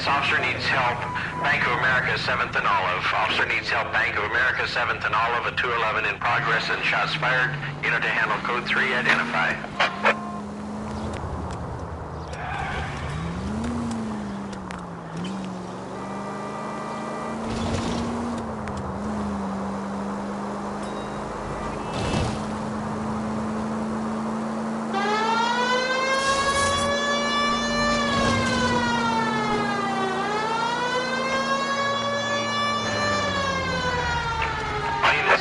Officer needs help. Bank of America, 7th and Olive. Officer needs help. Bank of America, 7th and Olive. A 211 in progress and shots fired. Unit to handle code 3. Identify.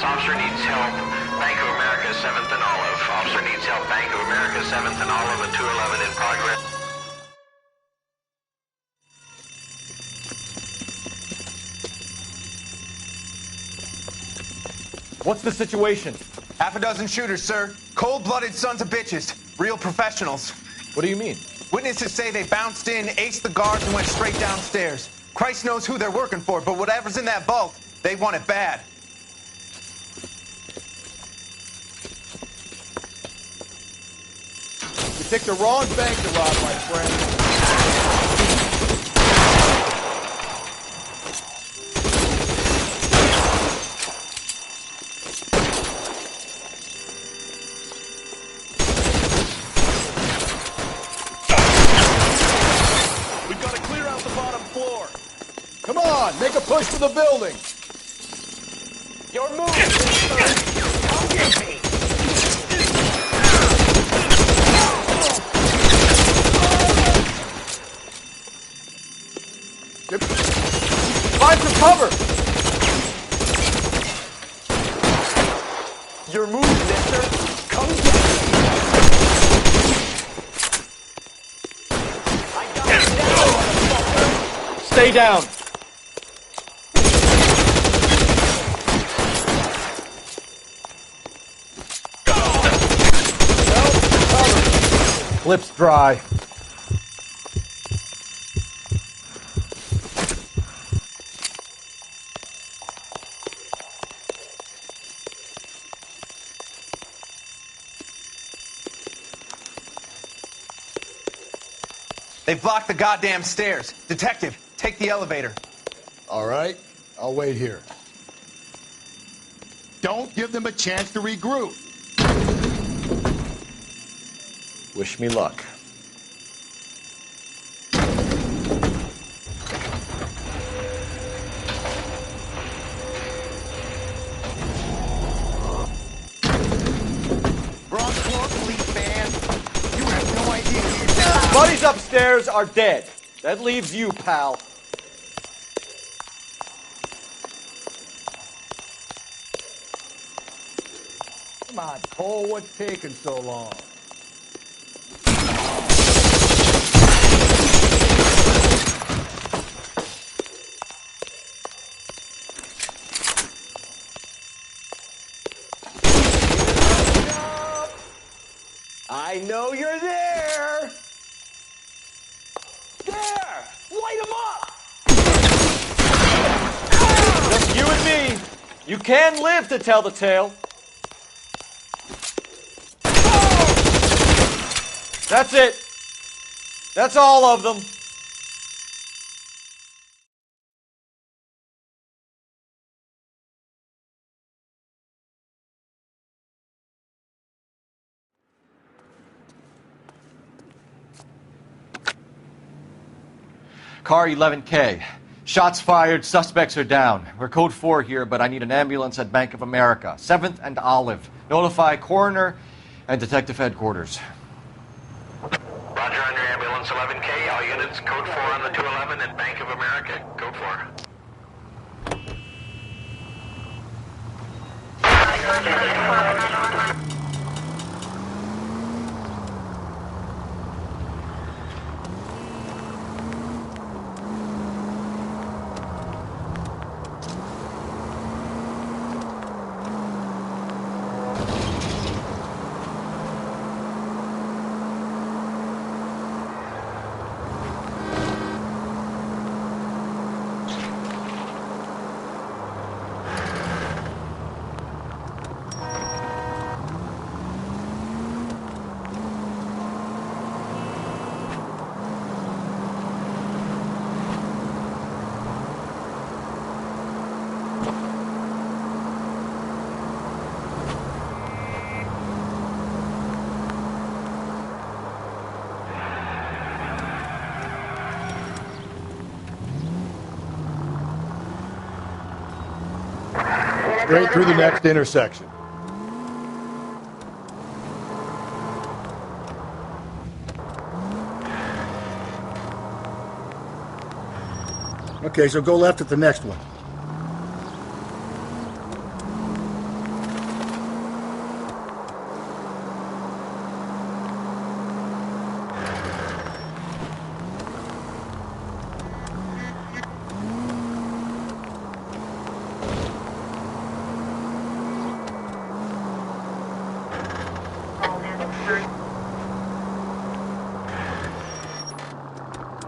Officer needs help. Bank of America, 7th and Olive. Officer needs help. Bank of America, 7th and Olive. A 211 in progress. What's the situation? Half a dozen shooters, sir. Cold-blooded sons of bitches. Real professionals. What do you mean? Witnesses say they bounced in, aced the guards, and went straight downstairs. Christ knows who they're working for, but whatever's in that vault, they want it bad. You picked the wrong bank to rob, my friend. We've got to clear out the bottom floor. Come on, make a push for the building. Your move, Come get me. Find some cover! Your move, mister. Come get me. I got you down, motherfucker. Stay down. Lips dry. They've blocked the goddamn stairs. Detective, take the elevator. All right, I'll wait here. Don't give them a chance to regroup. Wish me luck. Ground floor police van. You have no idea who you're Buddies upstairs are dead. That leaves you, pal. Come on, Cole, what's taking so long? I know you're there. There! Light him up! Just you and me. You can live to tell the tale. That's it. That's all of them. Car 11K. Shots fired, suspects are down. We're code 4 here, but I need an ambulance at Bank of America. 7th and Olive. Notify coroner and detective headquarters. Roger on your ambulance, 11K. All units, code 4 on the 211 at Bank of America. Code 4. Straight through the next intersection. Okay, so go left at the next one.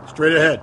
Straight ahead.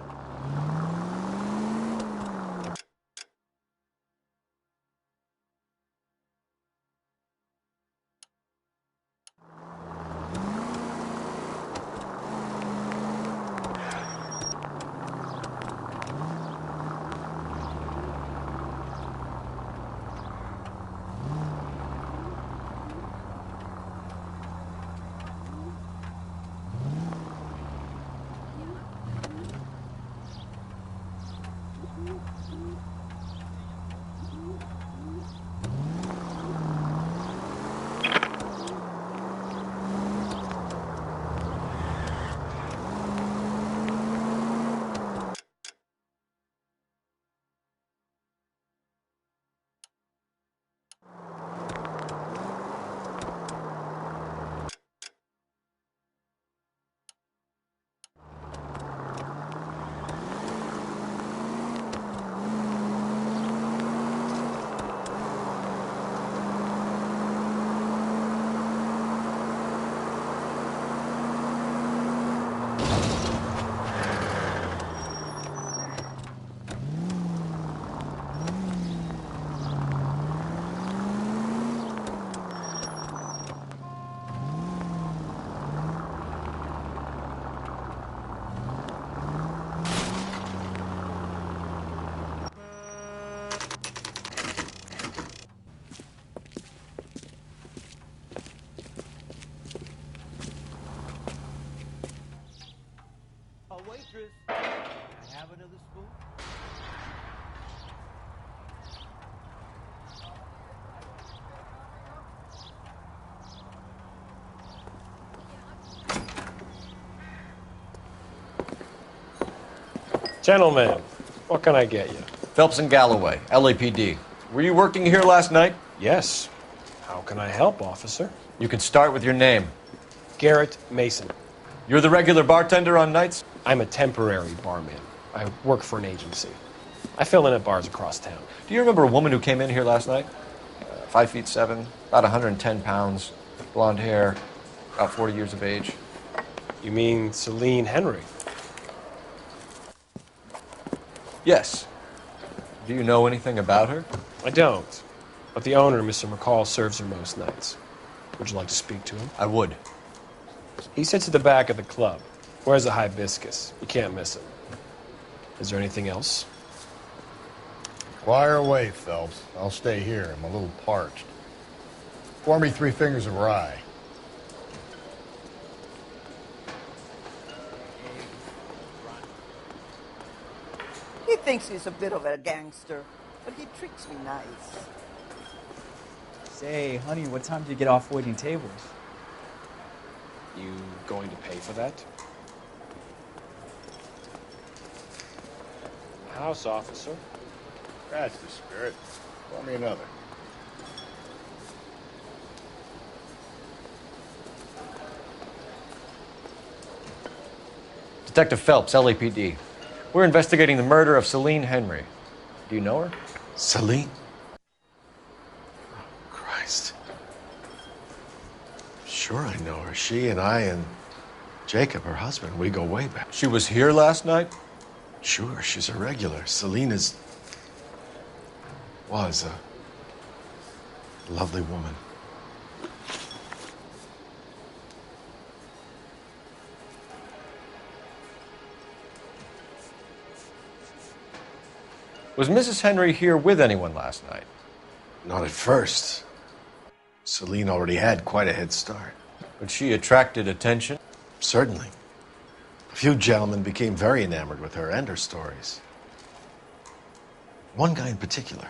Waitress, can I have another spoon? Gentlemen, what can I get you? Phelps and Galloway, LAPD. Were you working here last night? Yes. How can I help, officer? You can start with your name. Garrett Mason. You're the regular bartender on nights? I'm a temporary barman. I work for an agency. I fill in at bars across town. Do you remember a woman who came in here last night? 5'7", about 110 pounds, blonde hair, about 40 years of age. You mean Celine Henry? Yes. Do you know anything about her? I don't. But the owner, Mr. McCall, serves her most nights. Would you like to speak to him? I would. He sits at the back of the club. Wears a hibiscus. You can't miss him. Is there anything else? Fire away, Phelps. I'll stay here. I'm a little parched. Pour me 3 fingers of rye. He thinks he's a bit of a gangster, but he treats me nice. Say, honey, what time do you get off waiting tables? You going to pay for that? House officer. That's the spirit. Pour me another. Detective Phelps, LAPD. We're investigating the murder of Celine Henry. Do you know her? Celine? Oh, Christ. Sure I know her. She and I and Jacob, her husband, we go way back. She was here last night? Sure, she's a regular. Celine was a lovely woman. Was Mrs. Henry here with anyone last night? Not at first. Celine already had quite a head start. But she attracted attention? Certainly. A few gentlemen became very enamored with her and her stories. One guy in particular.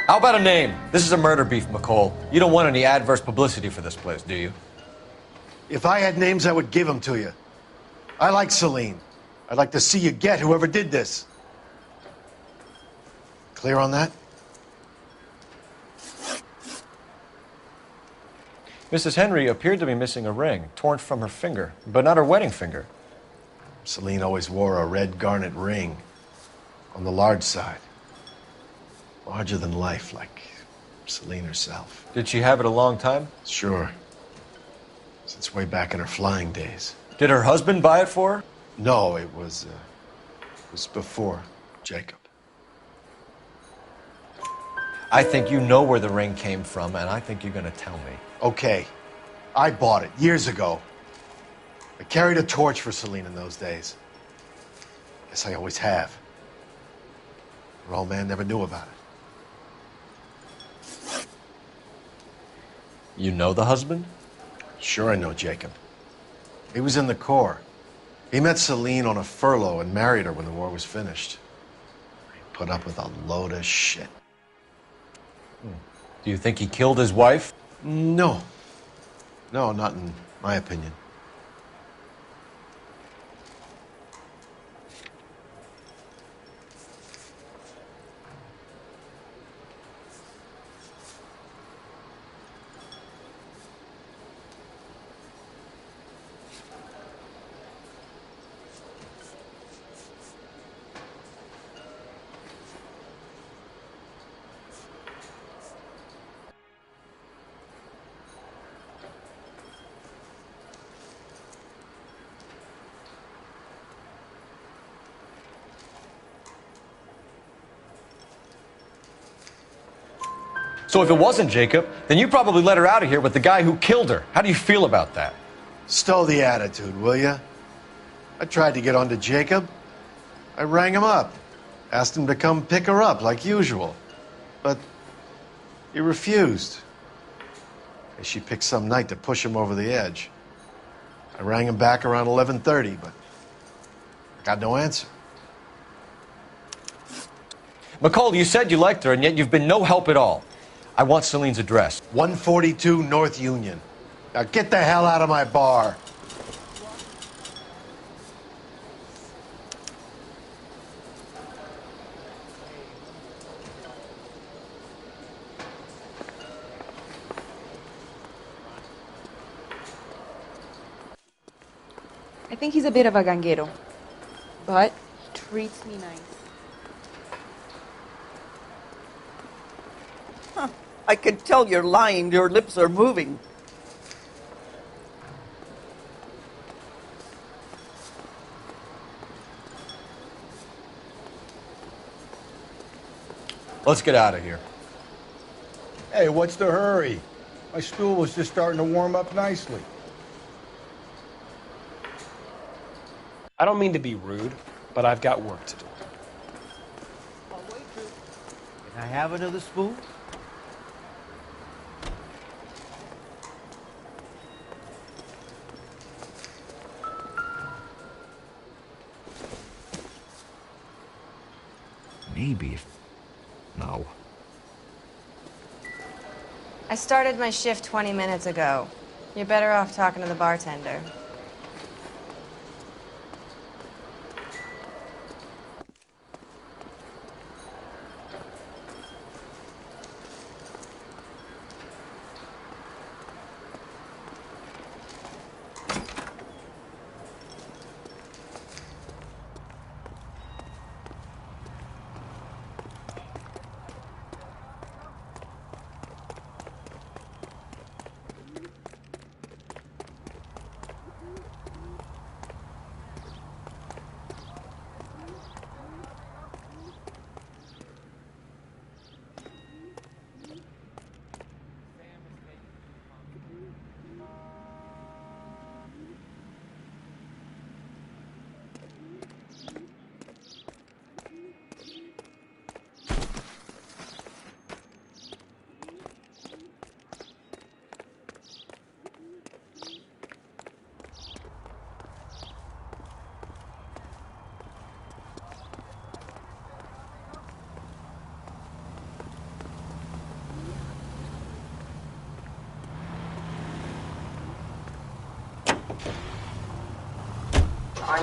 How about a name? This is a murder beef, McCall. You don't want any adverse publicity for this place, do you? If I had names, I would give them to you. I like Celine. I'd like to see you get whoever did this. Clear on that? Mrs. Henry appeared to be missing a ring, torn from her finger, but not her wedding finger. Celine always wore a red garnet ring on the large side. Larger than life, like Celine herself. Did she have it a long time? Sure. Since way back in her flying days. Did her husband buy it for her? No, it was before Jacob. I think you know where the ring came from, and I think you're going to tell me. Okay, I bought it years ago. I carried a torch for Celine in those days. Guess I always have. Her old man never knew about it. You know the husband? Sure I know Jacob. He was in the Corps. He met Celine on a furlough and married her when the war was finished. He put up with a load of shit. Do you think he killed his wife? No. No, not in my opinion. So if it wasn't Jacob, then you probably let her out of here with the guy who killed her. How do you feel about that? Stow the attitude, will ya? I tried to get onto Jacob. I rang him up. Asked him to come pick her up, like usual. But he refused. And she picked some night to push him over the edge. I rang him back around 11:30, but I got no answer. McCall, you said you liked her, and yet you've been no help at all. I want Celine's address. 142 North Union. Now get the hell out of my bar. I think he's a bit of a ganguero, but he treats me nice. Huh. I can tell you're lying. Your lips are moving. Let's get out of here. Hey, what's the hurry? My stool was just starting to warm up nicely. I don't mean to be rude, but I've got work to do. Oh, wait, can I have another spoon? Maybe. No. I started my shift 20 minutes ago. You're better off talking to the bartender. You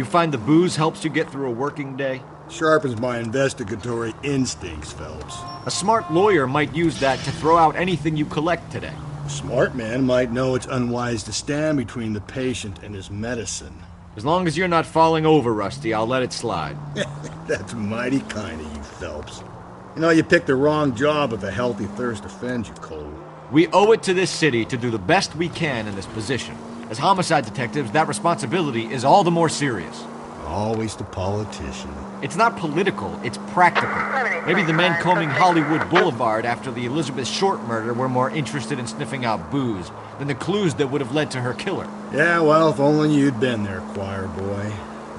find the booze helps you get through a working day? Sharpens my investigatory instincts, Phelps. A smart lawyer might use that to throw out anything you collect today. A smart man might know it's unwise to stand between the patient and his medicine. As long as you're not falling over, Rusty, I'll let it slide. That's mighty kind of you, Phelps. You know, you picked the wrong job if a healthy thirst offends you, Cole. We owe it to this city to do the best we can in this position. As homicide detectives, that responsibility is all the more serious. Always the politician. It's not political, it's practical. Maybe the men combing Hollywood Boulevard after the Elizabeth Short murder were more interested in sniffing out booze than the clues that would have led to her killer. Yeah, well, if only you'd been there, choir boy.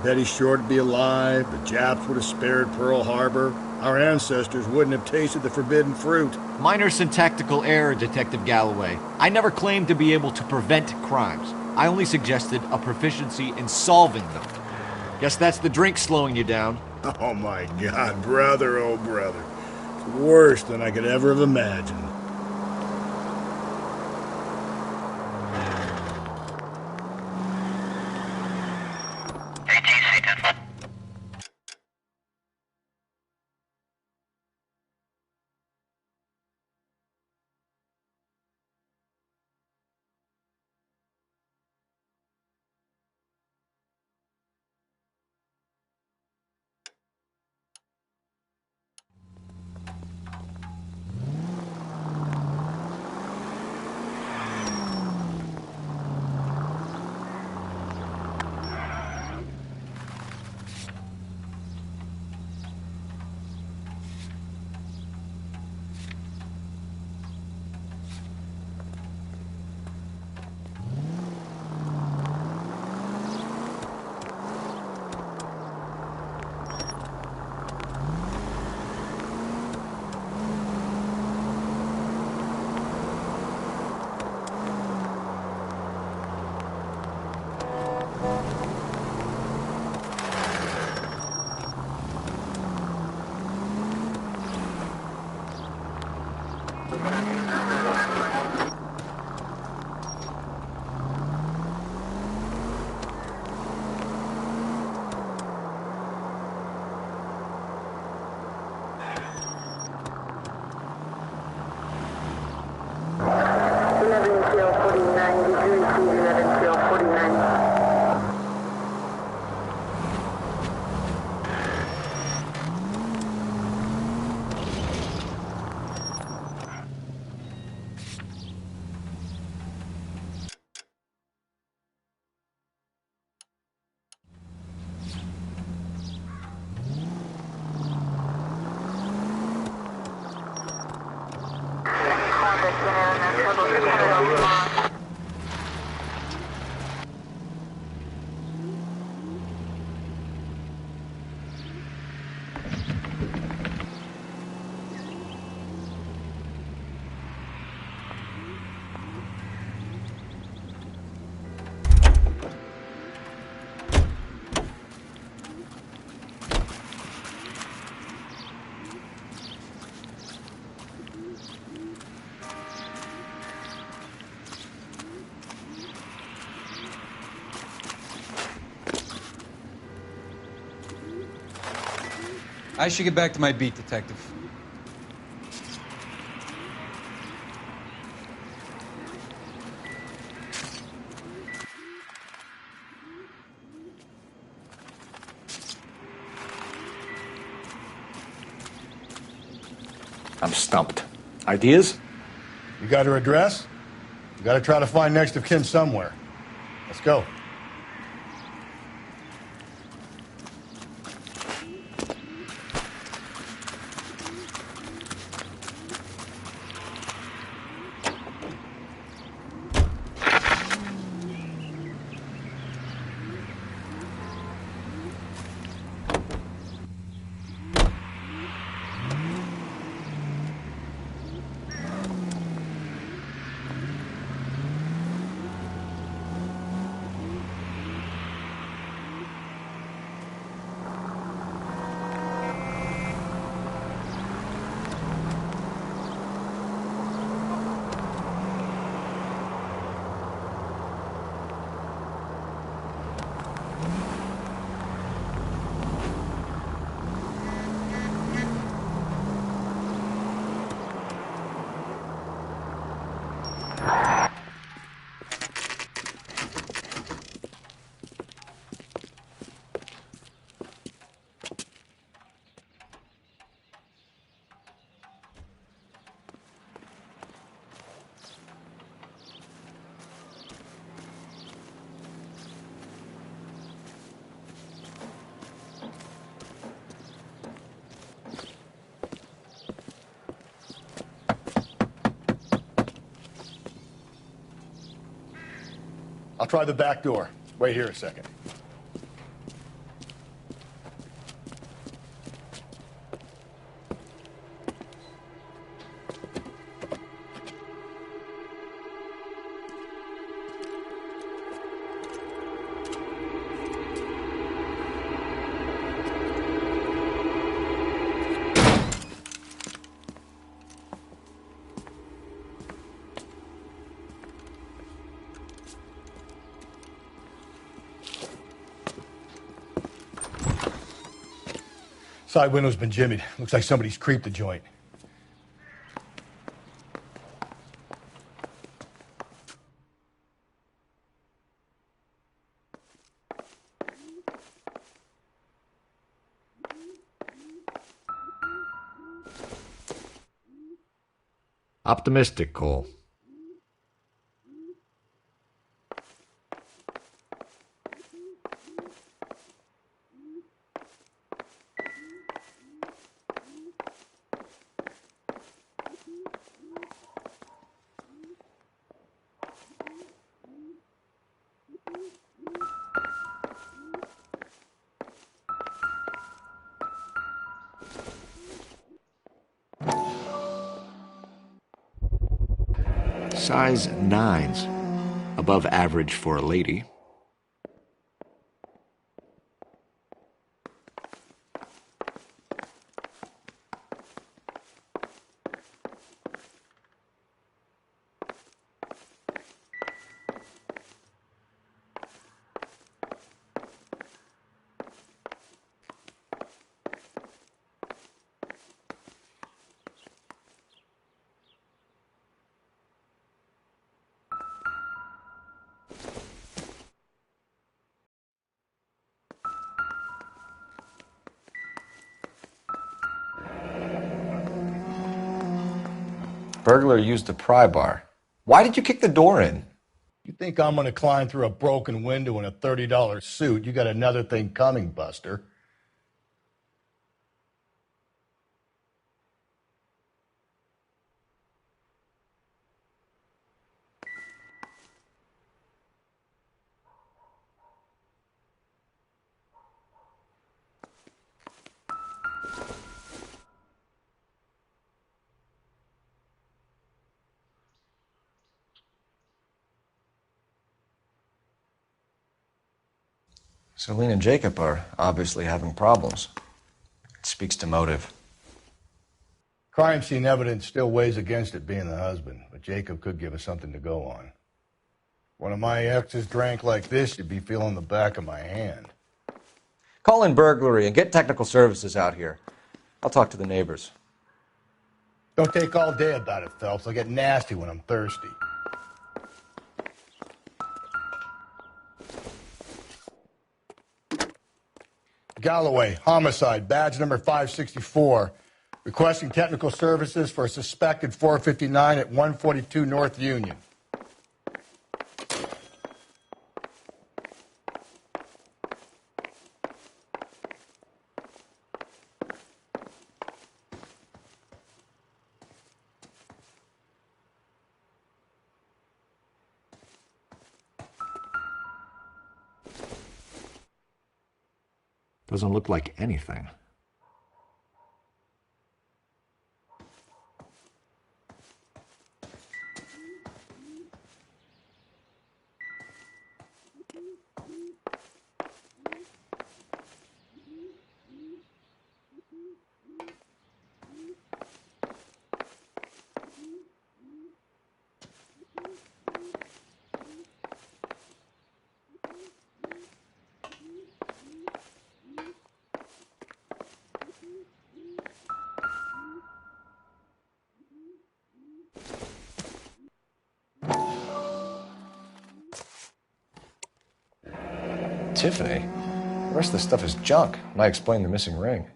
Betty Short would be alive, the Japs would have spared Pearl Harbor, our ancestors wouldn't have tasted the forbidden fruit. Minor syntactical error, Detective Galloway. I never claimed to be able to prevent crimes. I only suggested a proficiency in solving them. Guess that's the drink slowing you down. Oh my God, brother, oh brother. It's worse than I could ever have imagined. I should get back to my beat, Detective. I'm stumped. Ideas? You got her address? You gotta try to find next of kin somewhere. Let's go. I'll try the back door. Wait here a second. Side window's been jimmied. Looks like somebody's creeped the joint. Optimistic, Cole. Size 9s. Above average for a lady. Burglar used a pry bar. Why did you kick the door in? You think I'm gonna climb through a broken window in a $30 suit? You got another thing coming, Buster. Celine and Jacob are obviously having problems. It speaks to motive. Crime scene evidence still weighs against it being the husband, but Jacob could give us something to go on. One of my exes drank like this, you'd be feeling the back of my hand. Call in burglary and get technical services out here. I'll talk to the neighbors. Don't take all day about it, Phelps. I'll get nasty when I'm thirsty. Galloway, homicide, badge number 564. Requesting technical services for a suspected 459 at 142 North Union. Doesn't look like anything. Tiffany? The rest of the stuff is junk. Might explain the missing ring.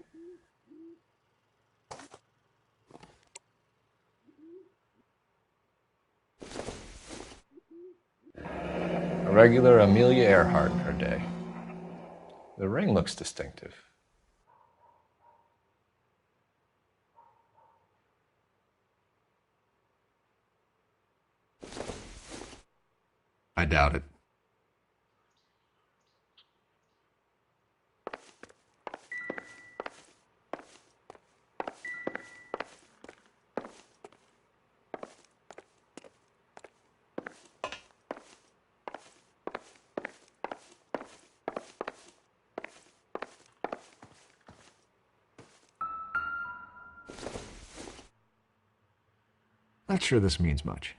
A regular Amelia Earhart in her day. The ring looks distinctive. I doubt it. Not sure this means much.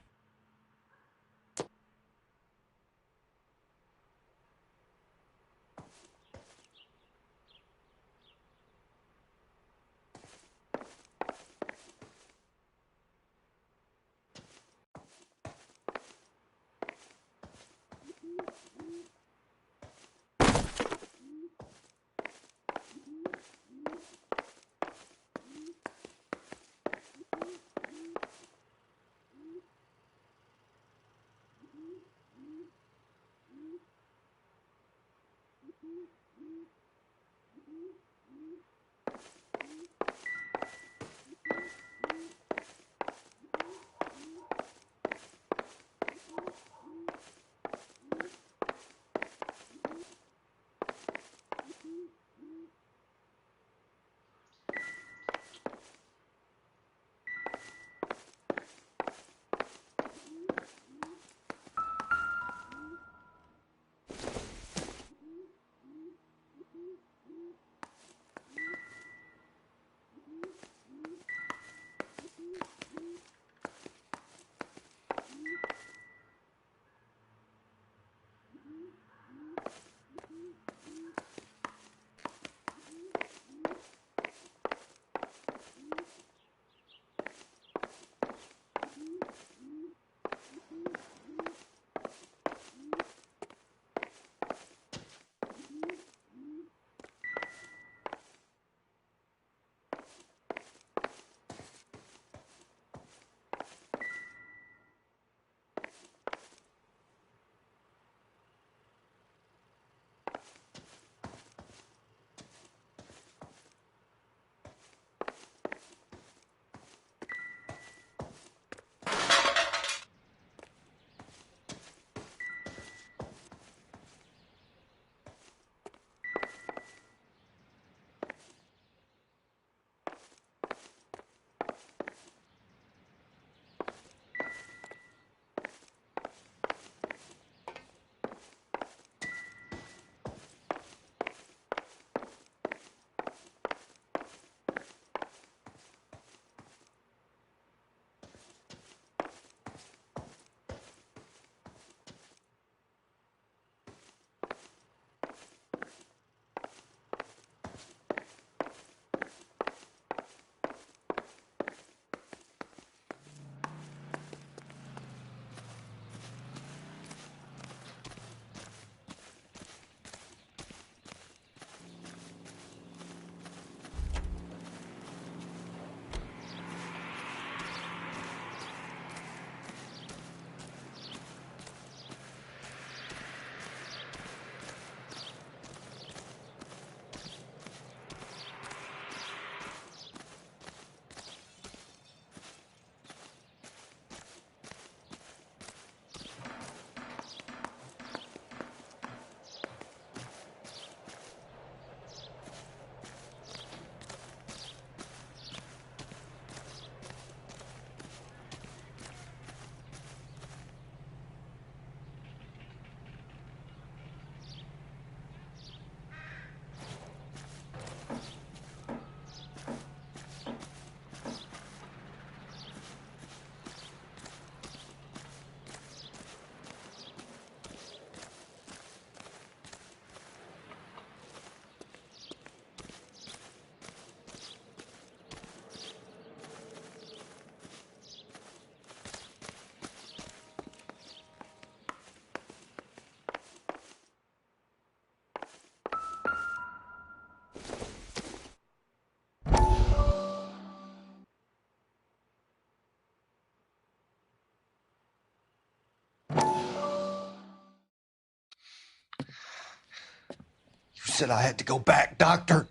Said I had to go back, Doctor.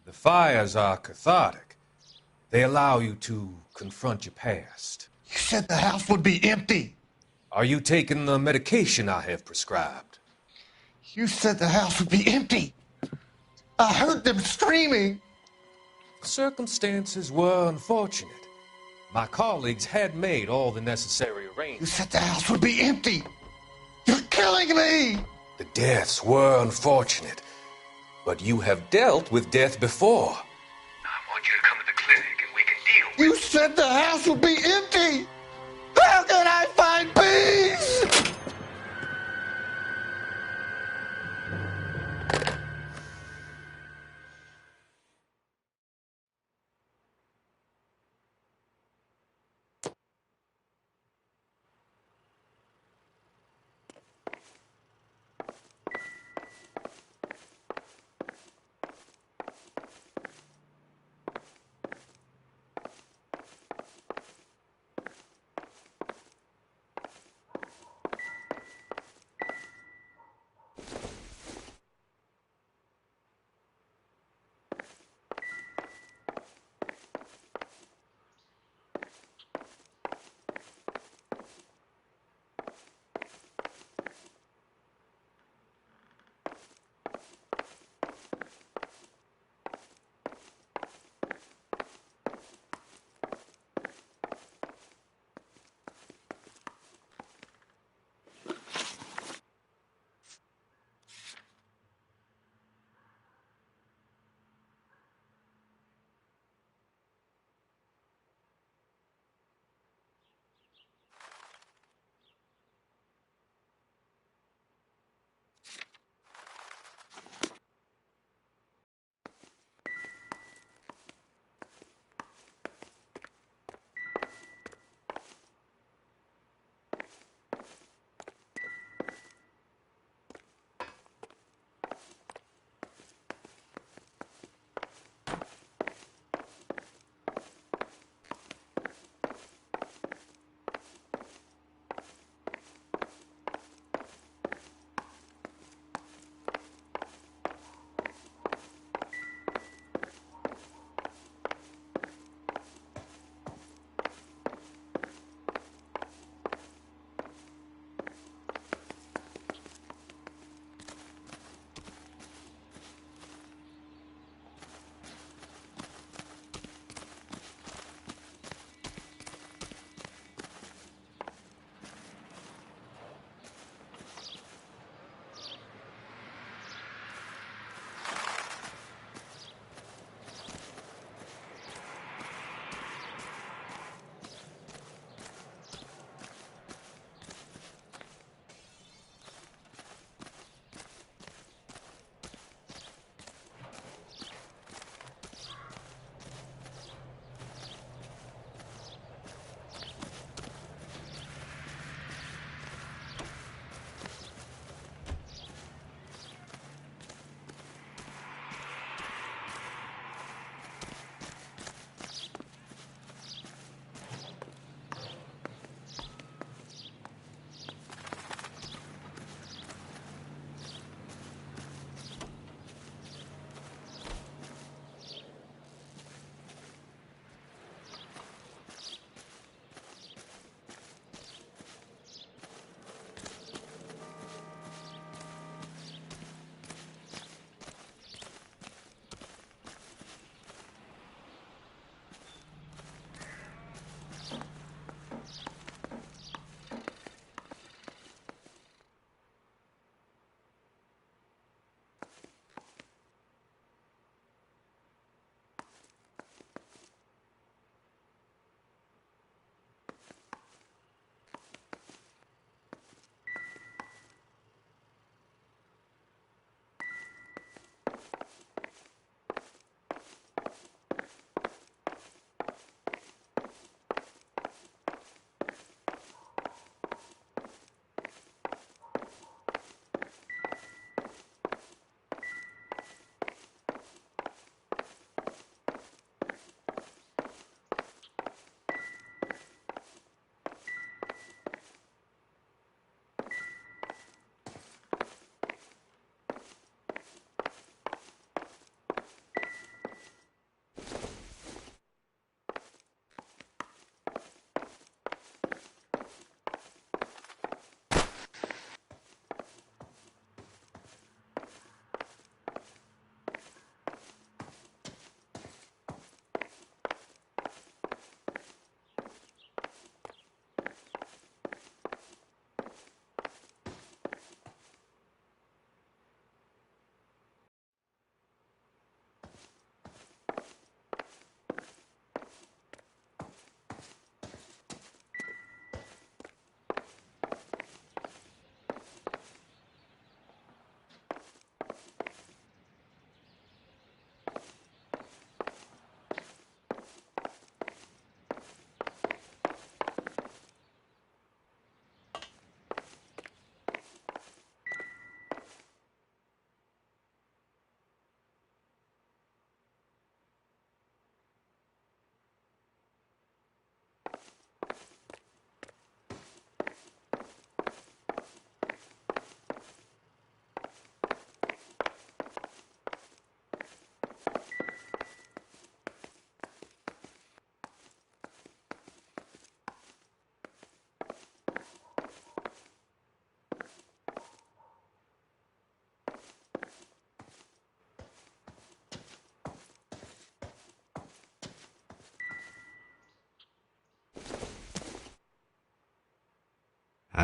The fires are cathartic. They allow you to confront your past. You said the house would be empty. Are you taking the medication I have prescribed? You said the house would be empty. I heard them screaming. Circumstances were unfortunate. My colleagues had made all the necessary arrangements. You said the house would be empty. You're killing me. The deaths were unfortunate, but you have dealt with death before. I want you to come to the clinic and we can deal You said the house would be empty! How can I find peace?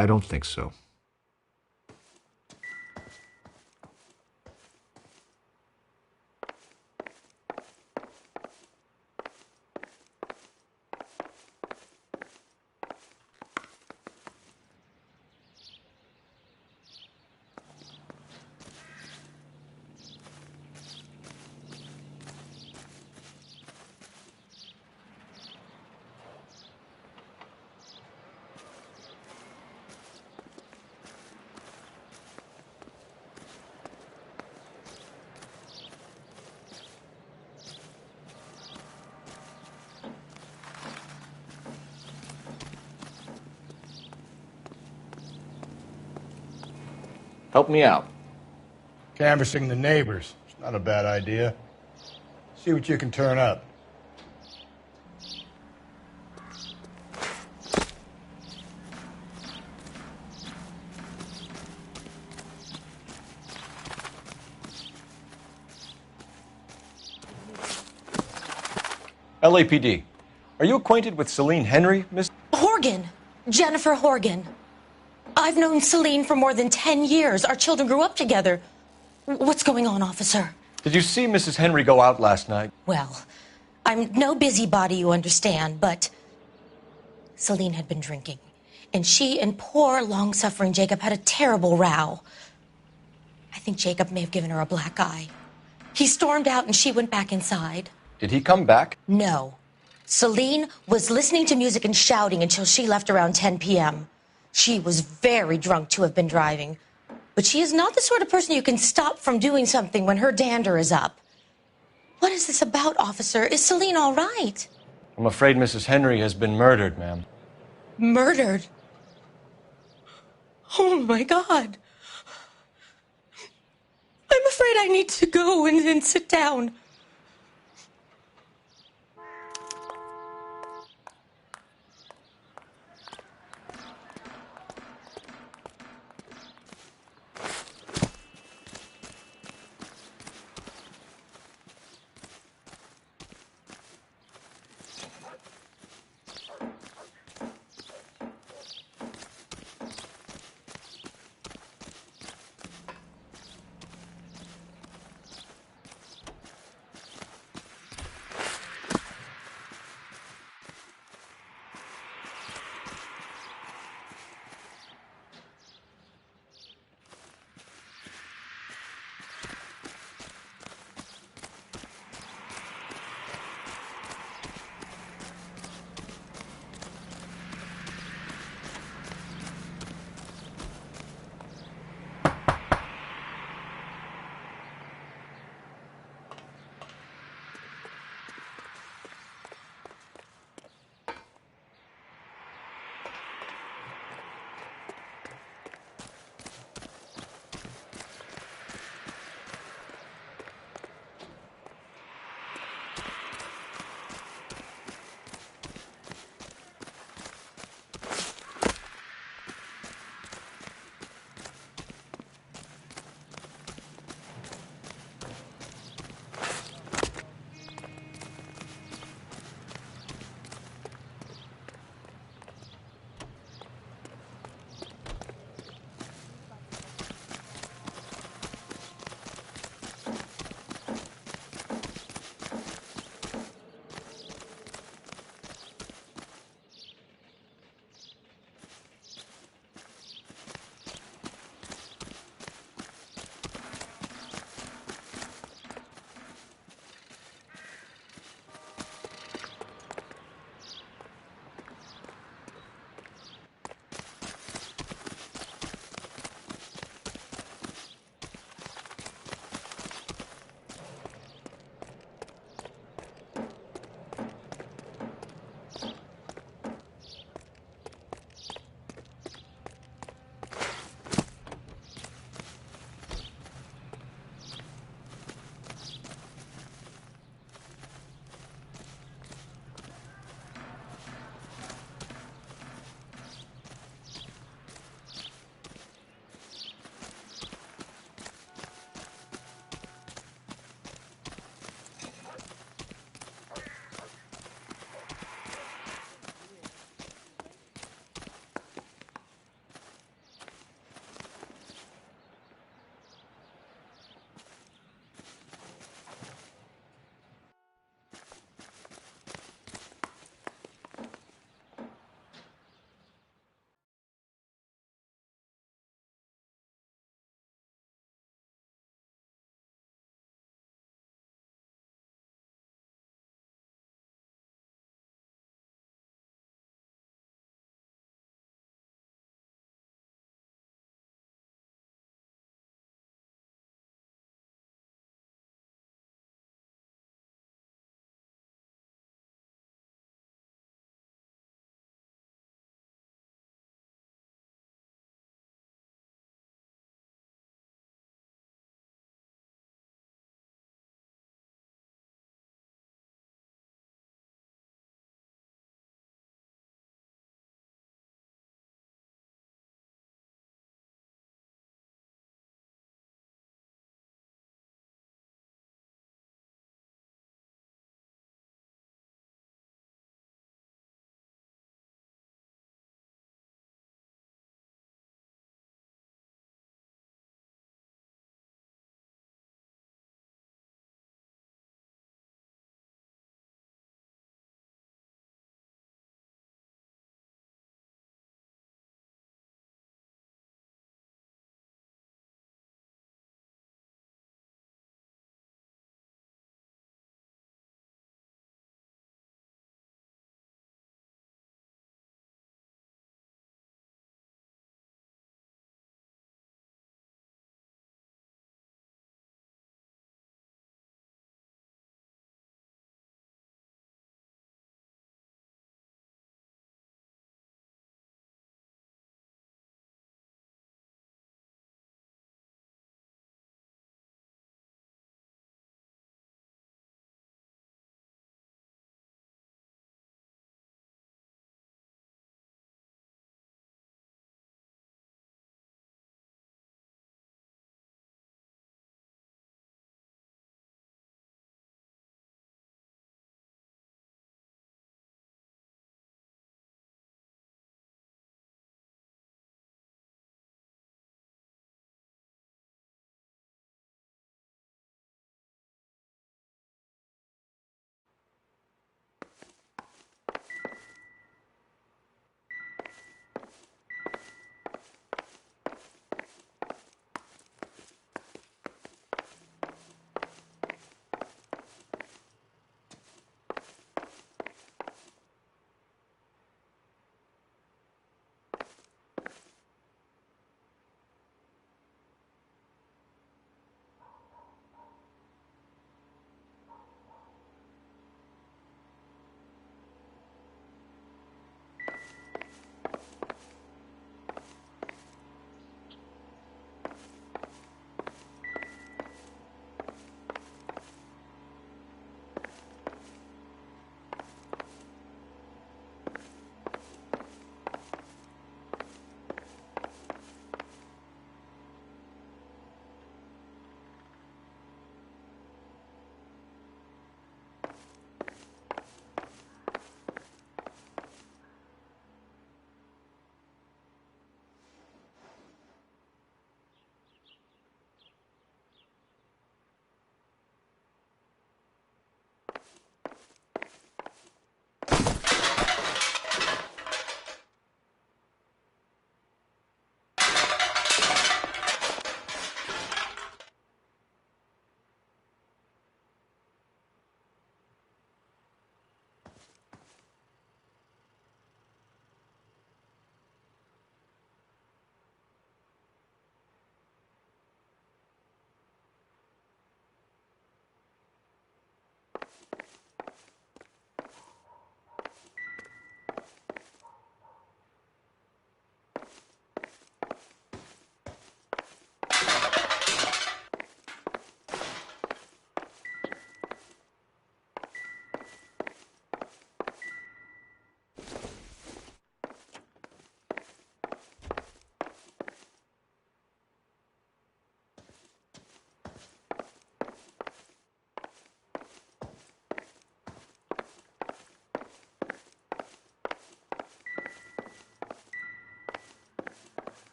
I don't think so. Help me out. Canvassing the neighbors. It's not a bad idea. See what you can turn up. LAPD. Are you acquainted with Celine Henry, Miss? Horgan. Jennifer Horgan. I've known Celine for more than 10 years. Our children grew up together. What's going on, officer? Did you see Mrs. Henry go out last night? Well, I'm no busybody, you understand, but Celine had been drinking. And she and poor, long-suffering Jacob had a terrible row. I think Jacob may have given her a black eye. He stormed out and she went back inside. Did he come back? No. Celine was listening to music and shouting until she left around 10 p.m. She was very drunk to have been driving. But she is not the sort of person you can stop from doing something when her dander is up. What is this about, officer? Is Celine all right? I'm afraid Mrs. Henry has been murdered, ma'am. Murdered? Oh, my God. I'm afraid I need to go and sit down.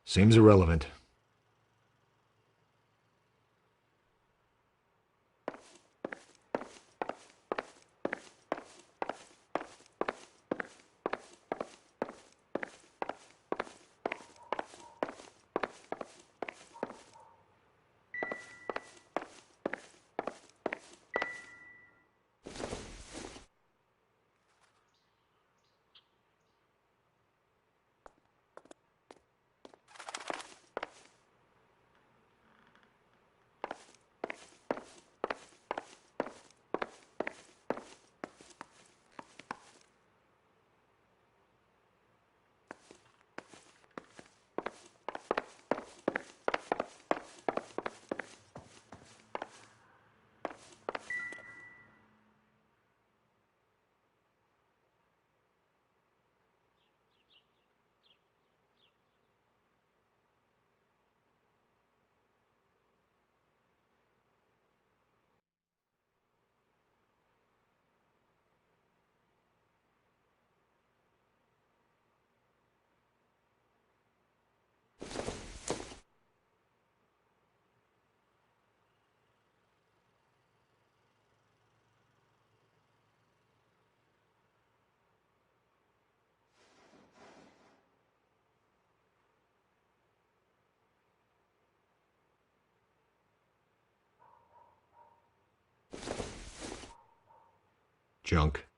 Seems irrelevant. Junk.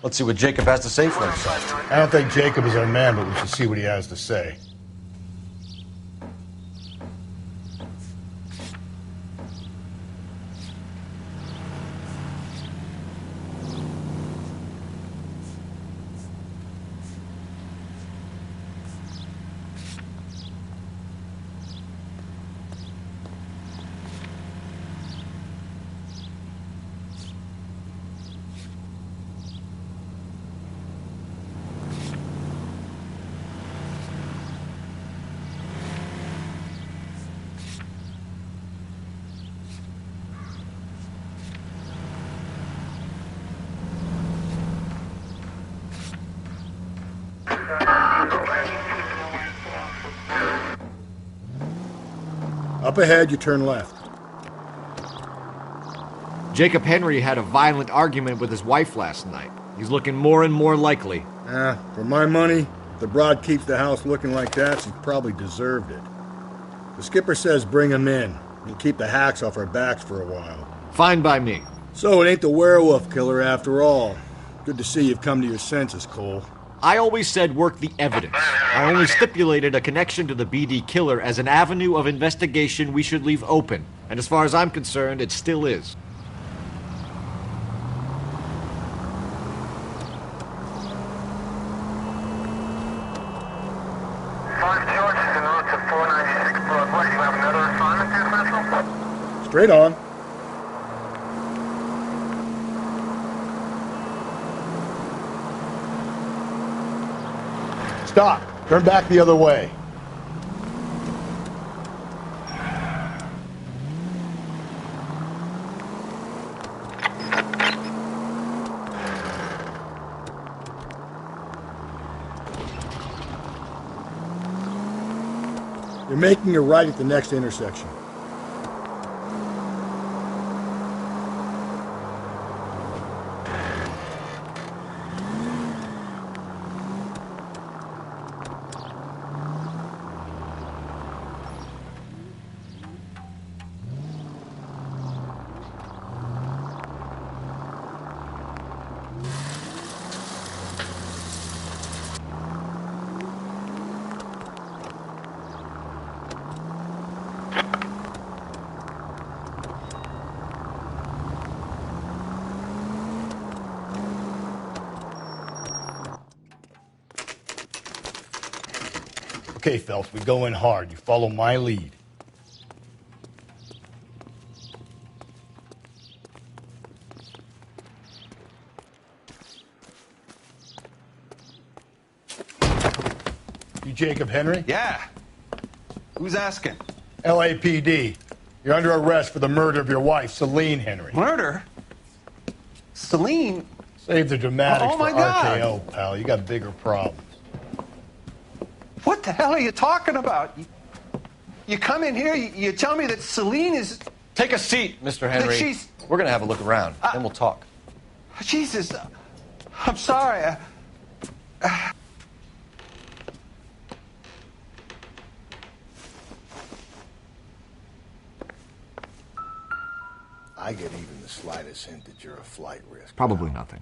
Let's see what Jacob has to say for himself. I don't think Jacob is our man, but we should see what he has to say. Up ahead, you turn left. Jacob Henry had a violent argument with his wife last night. He's looking more and more likely. For my money, if the broad keeps the house looking like that, she probably deserved it. The skipper says bring him in. He'll keep the hacks off our backs for a while. Fine by me. So it ain't the werewolf killer after all. Good to see you've come to your senses, Cole. I always said work the evidence. I only stipulated a connection to the BD killer as an avenue of investigation we should leave open. And as far as I'm concerned, it still is. Straight on. Stop. Turn back the other way. You're making a right at the next intersection. Okay, Phelps, we go in hard. You follow my lead. You Jacob Henry? Yeah. Who's asking? LAPD. You're under arrest for the murder of your wife, Celine Henry. Murder? Celine? Save the dramatics Oh, my for God. RKO, pal. You got bigger problems. What the hell are you talking about? You come in here, you tell me that Celine is... Take a seat, Mr. Henry. She's... We're going to have a look around, then we'll talk. Jesus, I'm sorry. I get even the slightest hint that you're a flight risk. Probably nothing.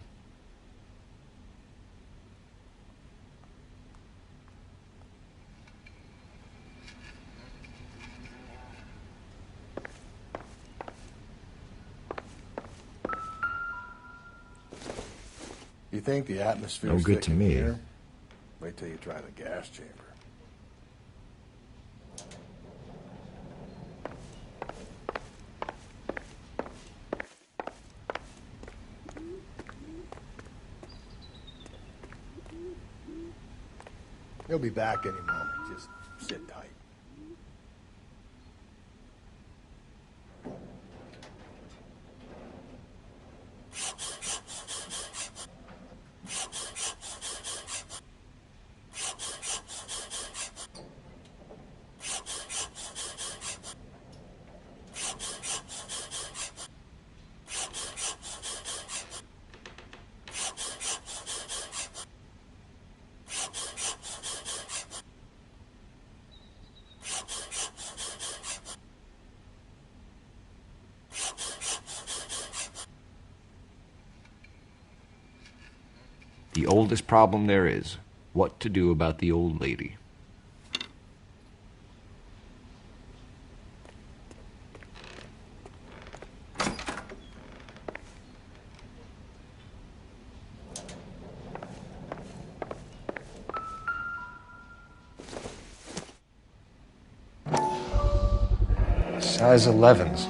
You think the atmosphere No is good thick to in me. here? Wait till you try the gas chamber. He'll be back any moment. Just sit tight. the oldest problem there is. What to do about the old lady. Size 11s.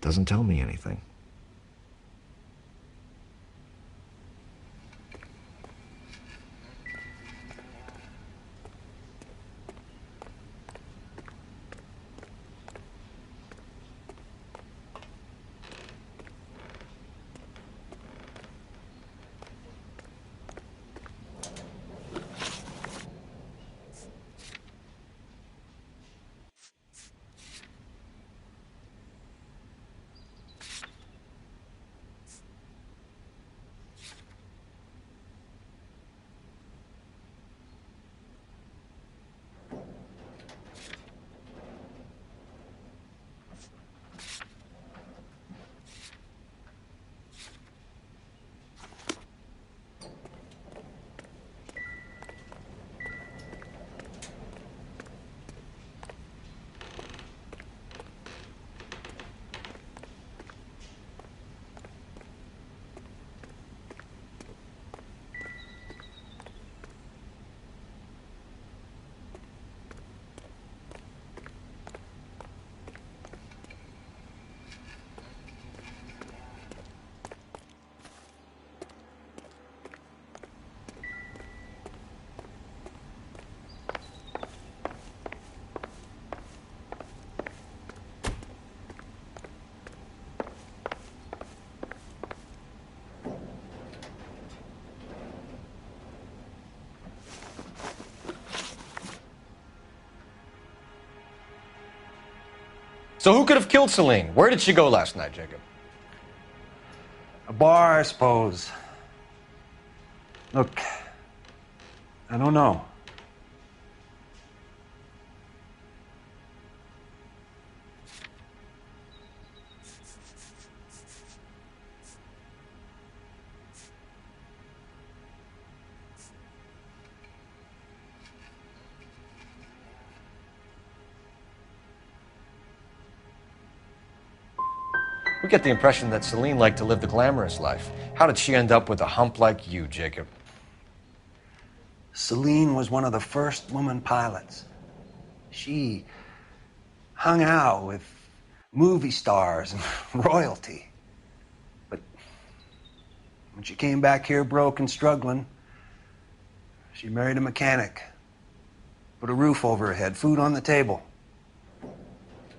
Doesn't tell me anything. So who could have killed Celine? Where did she go last night, Jacob? A bar, I suppose. Look, I don't know. We get the impression that Celine liked to live the glamorous life. How did she end up with a hump like you, Jacob? Celine was one of the first woman pilots. She hung out with movie stars and royalty. But when she came back here broke and struggling, she married a mechanic. Put a roof over her head, food on the table.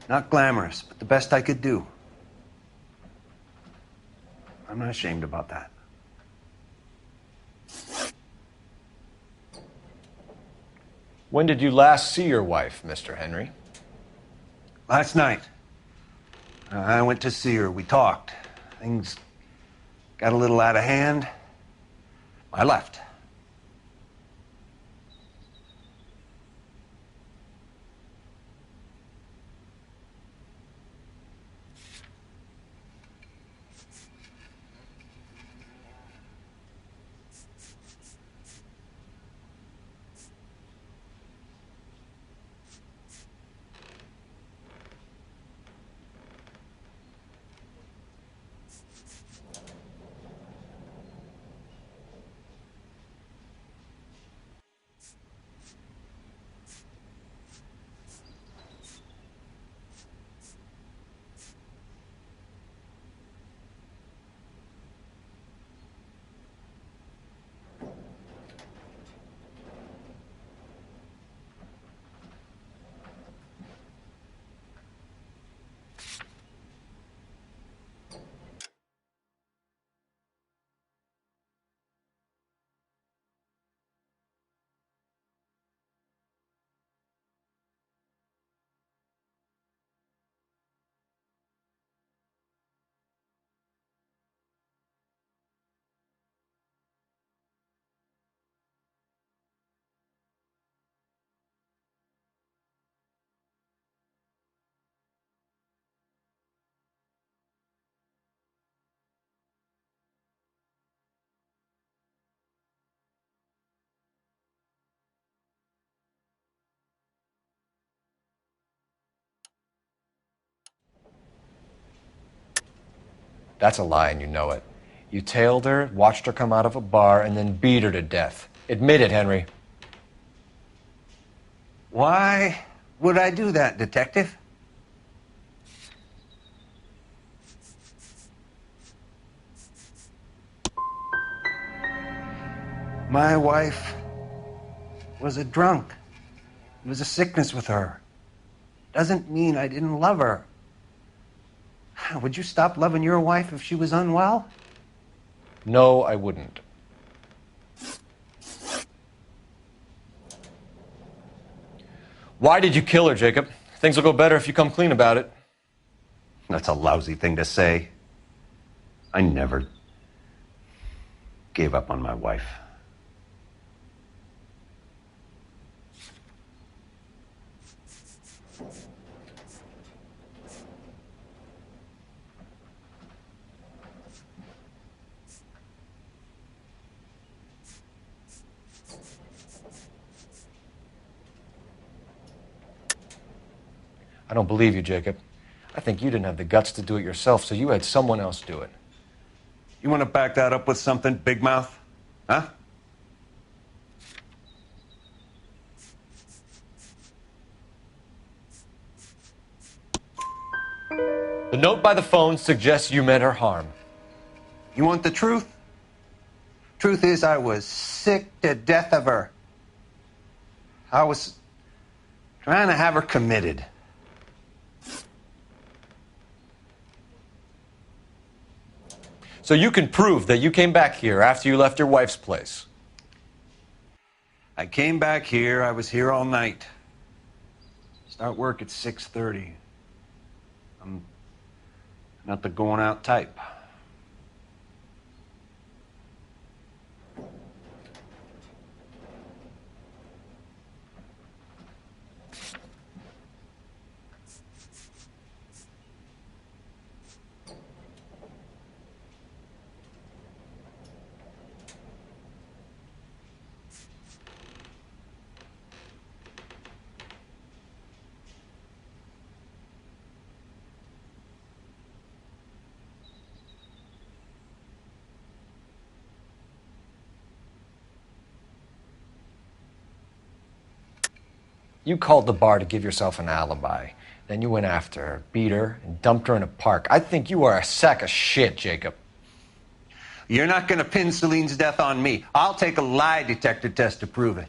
Not glamorous, but the best I could do. I'm not ashamed about that. When did you last see your wife, Mr. Henry? Last night. I went to see her. We talked. Things got a little out of hand. I left. That's a lie, and you know it. You tailed her, watched her come out of a bar, and then beat her to death. Admit it, Henry. Why would I do that, Detective? My wife was a drunk. It was a sickness with her. Doesn't mean I didn't love her. Would you stop loving your wife if she was unwell? No, I wouldn't. Why did you kill her, Jacob? Things will go better if you come clean about it. That's a lousy thing to say. I never gave up on my wife. I don't believe you, Jacob. I think you didn't have the guts to do it yourself, so you had someone else do it. You want to back that up with something, Big Mouth? Huh? The note by the phone suggests you meant her harm. You want the truth? Truth is, I was sick to death of her. I was trying to have her committed. So you can prove that you came back here after you left your wife's place. I came back here. I was here all night. Start work at 6:30. I'm not the going out type. You called the bar to give yourself an alibi. Then you went after her, beat her, and dumped her in a park. I think you are a sack of shit, Jacob. You're not going to pin Celine's death on me. I'll take a lie detector test to prove it.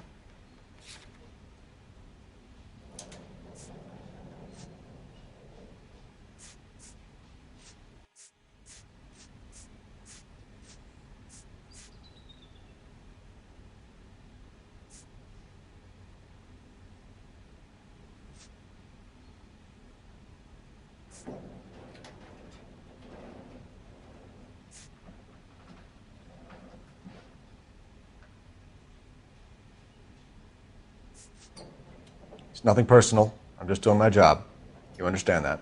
It's nothing personal. I'm just doing my job. You understand that?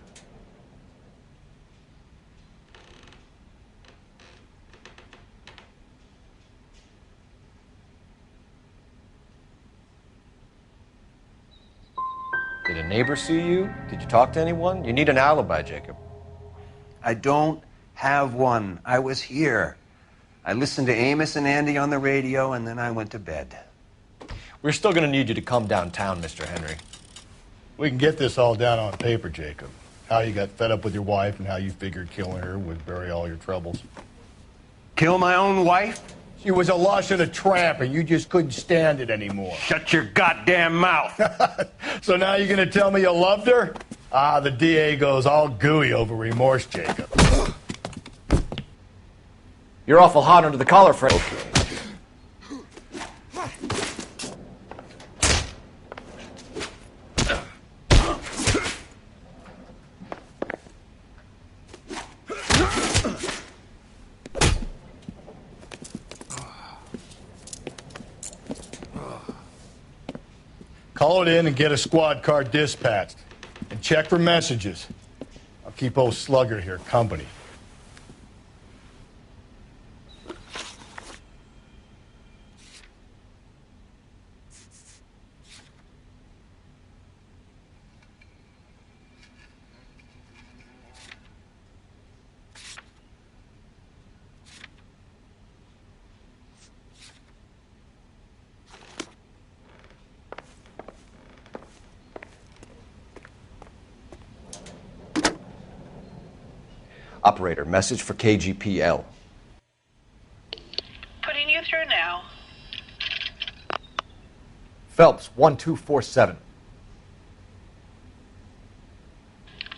Did a neighbor see you? Did you talk to anyone? You need an alibi, Jacob. I don't have one. I was here. I listened to Amos and Andy on the radio, and then I went to bed. We're still going to need you to come downtown, Mr. Henry. We can get this all down on paper, Jacob. How you got fed up with your wife and how you figured killing her would bury all your troubles. Kill my own wife? She was a lush and a tramp, and you just couldn't stand it anymore. Shut your goddamn mouth. So now you're going to tell me you loved her? Ah, the DA goes all gooey over remorse, Jacob. You're awful hot under the collar, Frank. Okay. Call it in and get a squad car dispatched. And check for messages. I'll keep old Slugger here company. Operator, message for KGPL. Putting you through now. Phelps, 1247.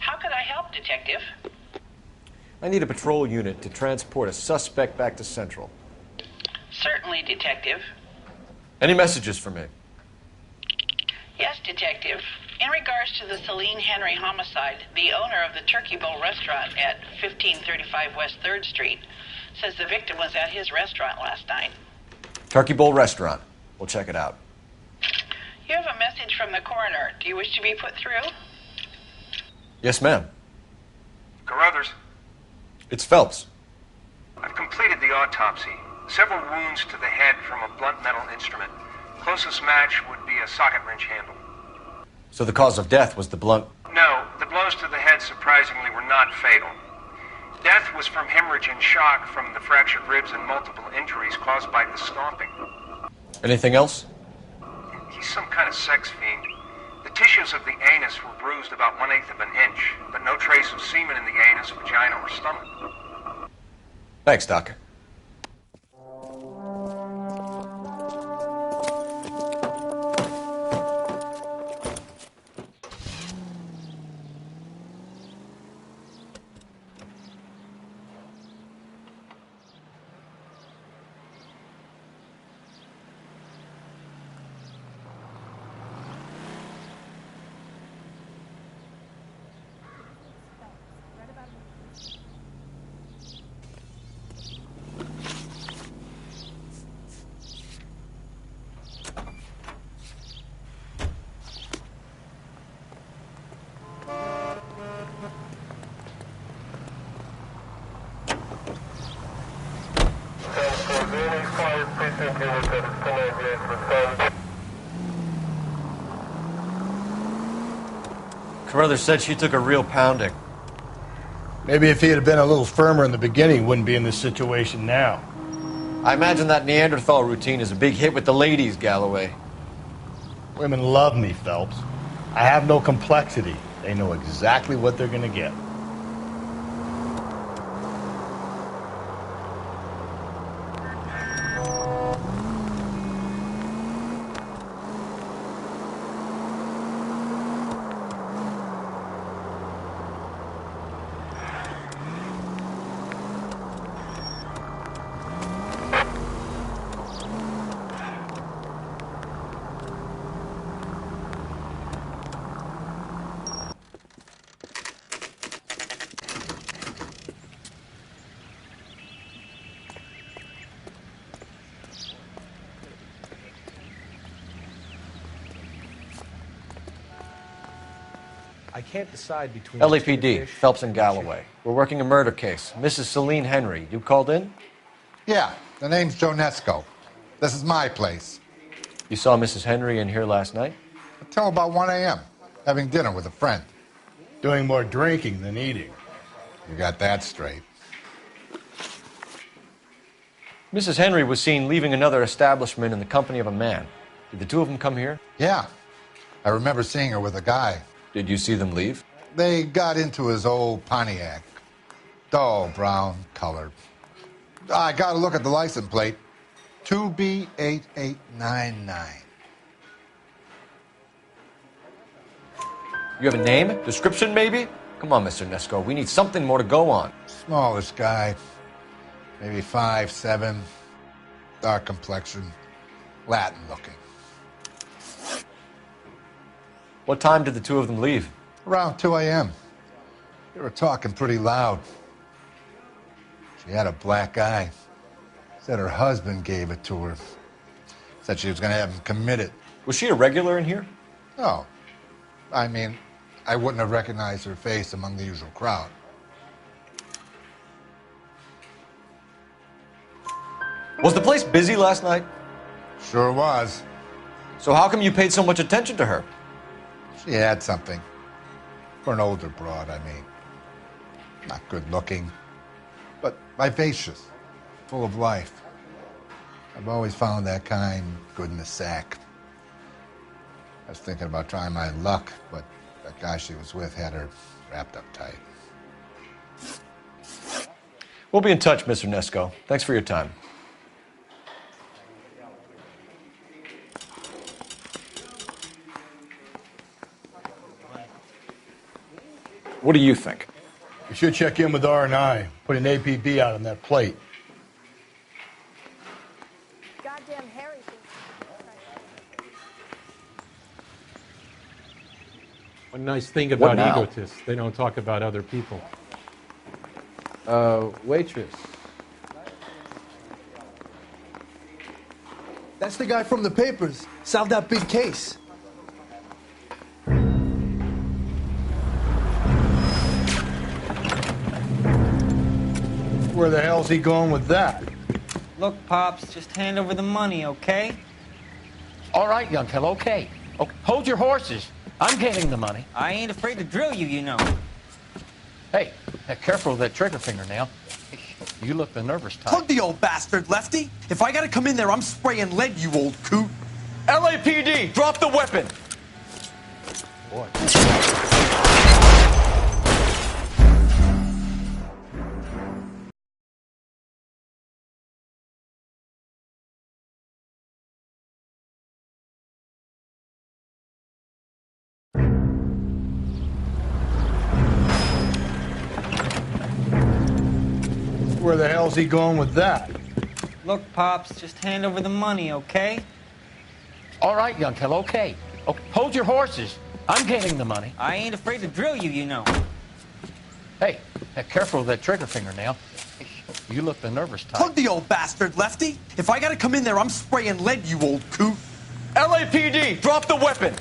How could I help, Detective? I need a patrol unit to transport a suspect back to Central. Certainly, Detective. Any messages for me? Yes, Detective. In regards to the Celine Henry homicide, the owner of the Turkey Bowl restaurant at 1535 West 3rd Street says the victim was at his restaurant last night. Turkey Bowl restaurant. We'll check it out. You have a message from the coroner. Do you wish to be put through? Yes, ma'am. Carruthers, It's Phelps. I've completed the autopsy. Several wounds to the head from a blunt metal instrument. Closest match would be a socket wrench handle. So the cause of death was the blunt... No, the blows to the head surprisingly were not fatal. Death was from hemorrhage and shock from the fractured ribs and multiple injuries caused by the stomping. Anything else? He's some kind of sex fiend. The tissues of the anus were bruised about 1/8 of an inch, but no trace of semen in the anus, vagina, or stomach. Thanks, Doc. Carruthers said she took a real pounding. Maybe if he had been a little firmer in the beginning, he wouldn't be in this situation now. I imagine that Neanderthal routine is a big hit with the ladies, Galloway. Women love me, Phelps. I have no complexity. They know exactly what they're going to get. I can't decide between... LAPD, Phelps and Galloway. We're working a murder case. Mrs. Celine Henry, you called in? Yeah, the name's Jonesco. This is my place. You saw Mrs. Henry in here last night? Until about 1 a.m., having dinner with a friend. Doing more drinking than eating. You got that straight. Mrs. Henry was seen leaving another establishment in the company of a man. Did the two of them come here? Yeah, I remember seeing her with a guy. Did you see them leave? They got into his old Pontiac. Dull brown color. I got a look at the license plate. 2B8899. You have a name? Description, maybe? Come on, Mr. Nesco. We need something more to go on. Smallish guy. Maybe 5'7". Dark complexion. Latin looking. What time did the two of them leave? Around 2 a.m. They were talking pretty loud. She had a black eye. Said her husband gave it to her. Said she was going to have him committed. Was she a regular in here? No. I mean, I wouldn't have recognized her face among the usual crowd. Was the place busy last night? Sure was. So how come you paid so much attention to her? She had something. For an older broad, I mean. Not good looking, but vivacious, full of life. I've always found that kind good in the sack. I was thinking about trying my luck, but that guy she was with had her wrapped up tight. We'll be in touch, Mr. Nesco. Thanks for your time. What do you think? You should check in with R&I. Put an APB out on that plate. Goddamn Harry. One nice thing about egotists, they don't talk about other people. Waitress. That's the guy from the papers. Solved that big case. Where the hell's he going with that? Look, Pops, just hand over the money, okay? All right, young fellow, okay. Hold your horses. I'm getting the money. I ain't afraid to drill you, you know. Hey, careful with that trigger finger now. You look the nervous type. Plug the old bastard, Lefty. If I gotta come in there, I'm spraying lead, you old coot. LAPD, drop the weapon! Boy. Where the hell's he going with that? Look, Pops, just hand over the money, okay? All right, young fellow, okay. Hold your horses. I'm getting the money. I ain't afraid to drill you, you know. Hey, careful with that trigger finger now. You look the nervous type. Plug the old bastard, Lefty. If I gotta come in there, I'm spraying lead, you old coot. LAPD, drop the weapon!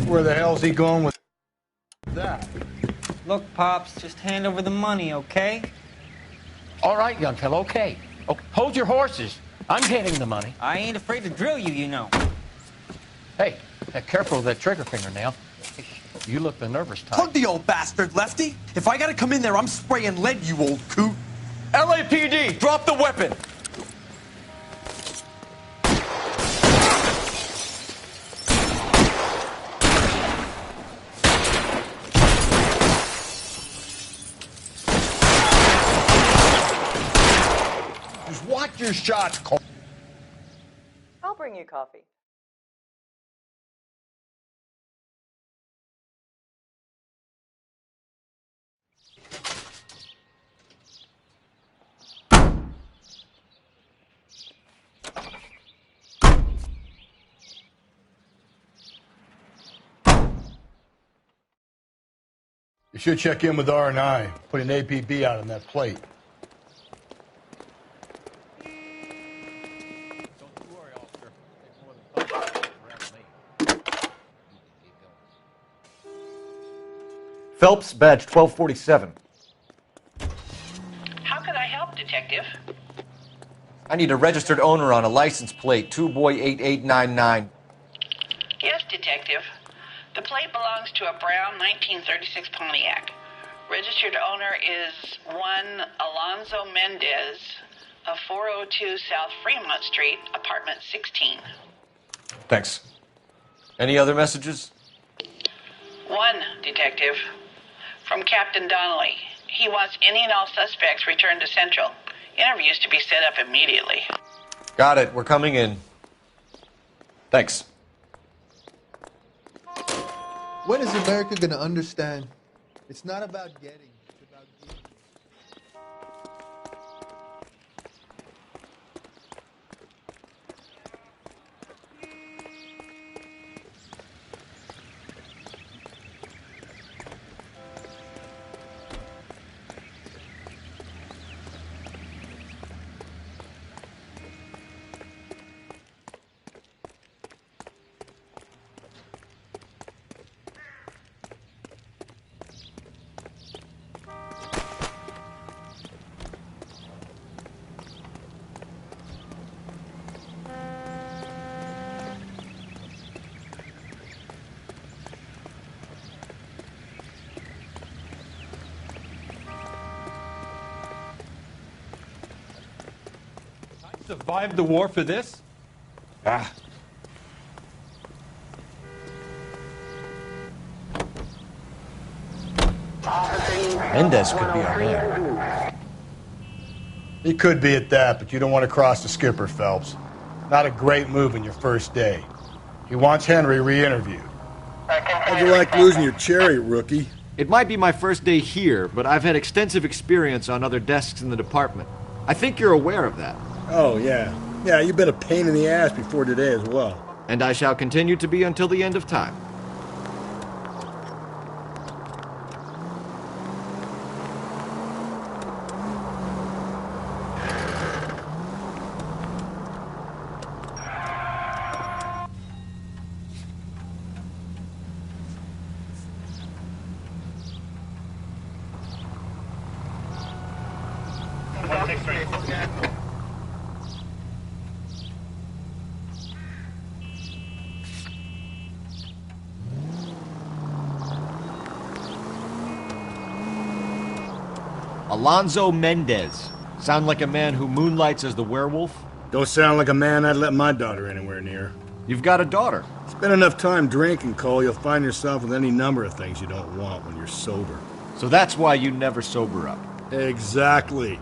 Where the hell's he going with that? Look, Pops, just hand over the money, okay? All right, young fellow, okay. Hold your horses. I'm getting the money. I ain't afraid to drill you, you know. Hey, careful with that trigger finger now. You look the nervous type. Plug the old bastard, Lefty. If I gotta come in there, I'm spraying lead, you old coot. LAPD, drop the weapon! Watch your shots, Cole. I'll bring you coffee. You should check in with R&I. Put an APB out on that plate. Phelps, badge 1247. How can I help, Detective? I need a registered owner on a license plate, 2boy8899. Yes, Detective. The plate belongs to a brown 1936 Pontiac. Registered owner is one Alonzo Mendez of 402 South Fremont Street, apartment 16. Thanks. Any other messages? One, Detective. From Captain Donnelly. He wants any and all suspects returned to Central. Interviews to be set up immediately. Got it. We're coming in. Thanks. When is America gonna understand? It's not about getting, it's about giving. survived the war for this? Ah. Mendez could be our man. He could be at that, but you don't want to cross the skipper, Phelps. Not a great move in your first day. He wants Henry re-interviewed. How'd you like losing your cherry, rookie? It might be my first day here, but I've had extensive experience on other desks in the department. I think you're aware of that. Oh, yeah. Yeah, you've been a pain in the ass before today as well. And I shall continue to be until the end of time. Alonzo Mendez. Sound like a man who moonlights as the werewolf? Don't sound like a man I'd let my daughter anywhere near. You've got a daughter. Spend enough time drinking, Cole, you'll find yourself with any number of things you don't want when you're sober. So that's why you never sober up. Exactly.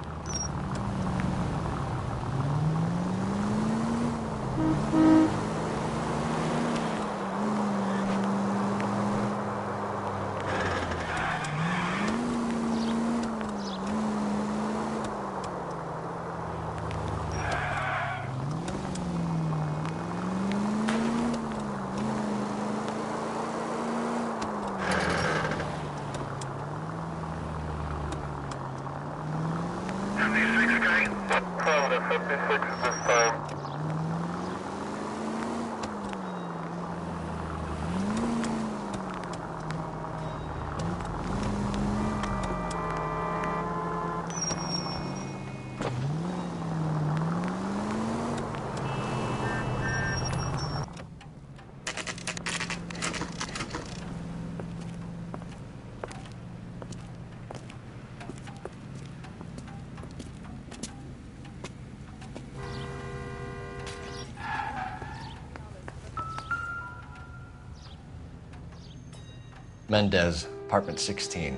Mendez, apartment 16.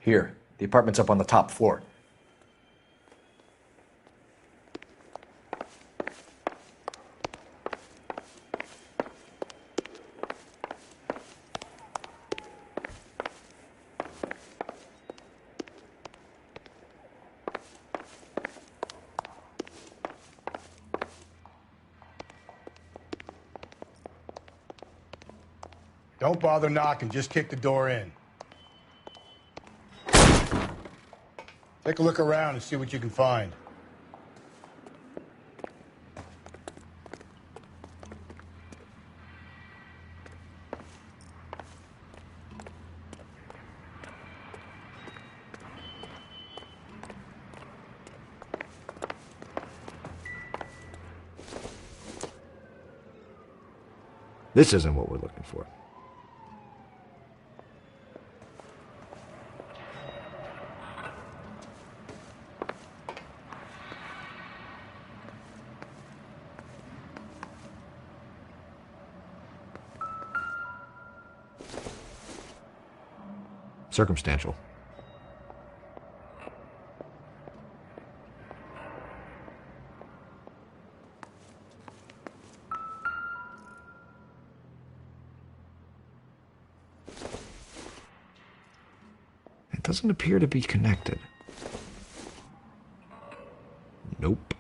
Here, the apartment's up on the top floor. Don't bother knocking, just kick the door in. Take a look around and see what you can find. This isn't what we're looking for. Circumstantial. It doesn't appear to be connected. Nope.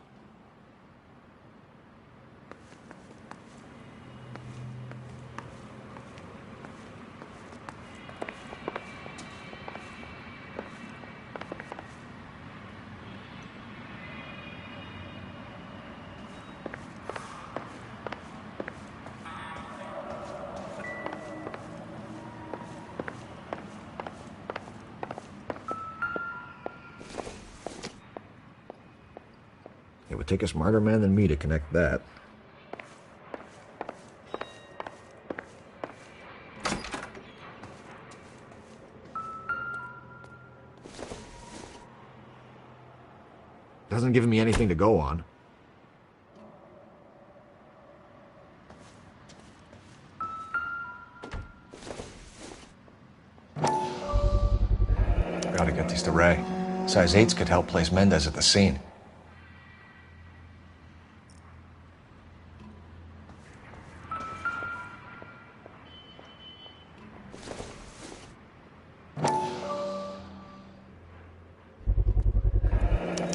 take a smarter man than me to connect that. Doesn't give me anything to go on. Gotta get these to Ray. Size 8s could help place Mendez at the scene.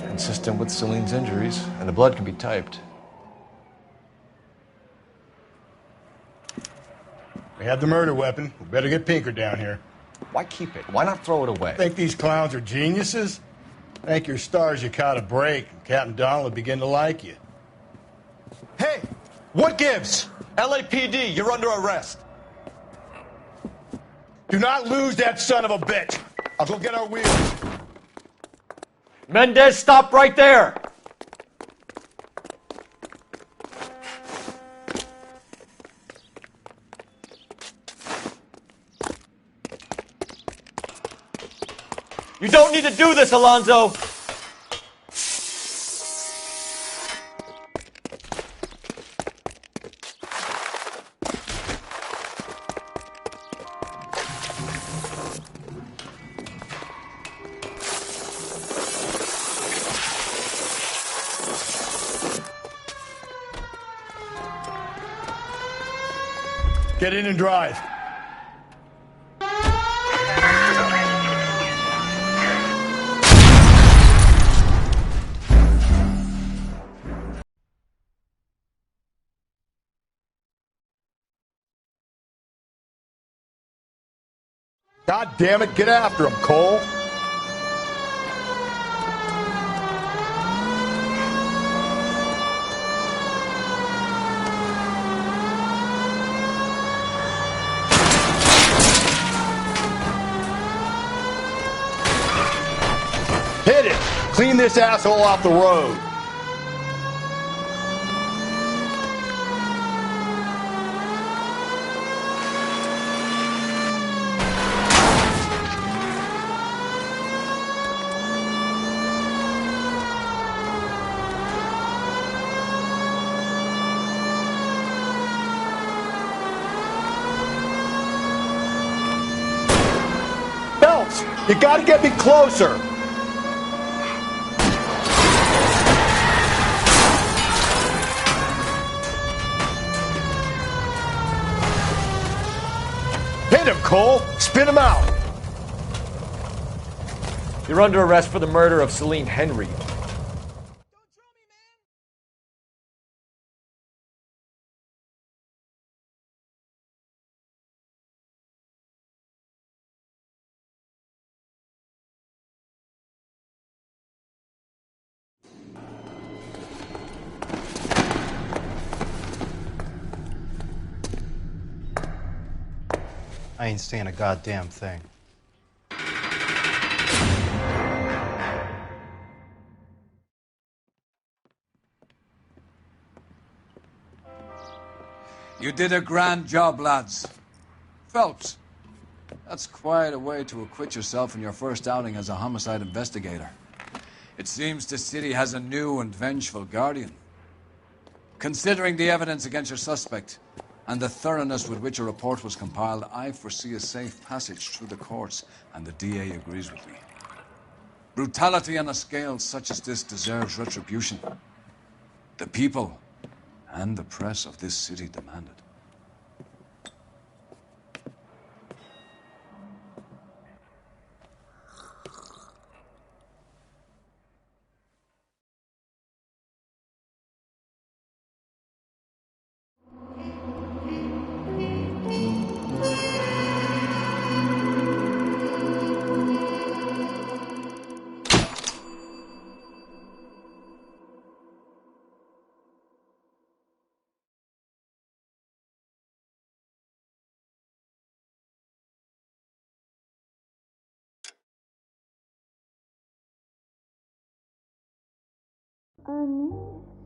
Consistent with Celine's injuries, and the blood can be typed. We have the murder weapon. We better get Pinker down here. Why keep it? Why not throw it away? Think these clowns are geniuses? Thank your stars you caught a break, and Captain Donald will begin to like you. Hey! What gives? LAPD, you're under arrest. Do not lose that son of a bitch. I'll go get our wheels. Mendez, stop right there! You don't need to do this, Alonzo! Get in and drive. God damn it, get after him, Cole. Hit it! Clean this asshole off the road. Phelps, you gotta get me closer. Hit him, Cole! Spin him out! You're under arrest for the murder of Celine Henry. I ain't saying a goddamn thing. You did a grand job, lads. Phelps, that's quite a way to acquit yourself in your first outing as a homicide investigator. It seems the city has a new and vengeful guardian. Considering the evidence against your suspect, and the thoroughness with which a report was compiled, I foresee a safe passage through the courts, and the DA agrees with me. Brutality on a scale such as this deserves retribution. The people and the press of this city demand it. I need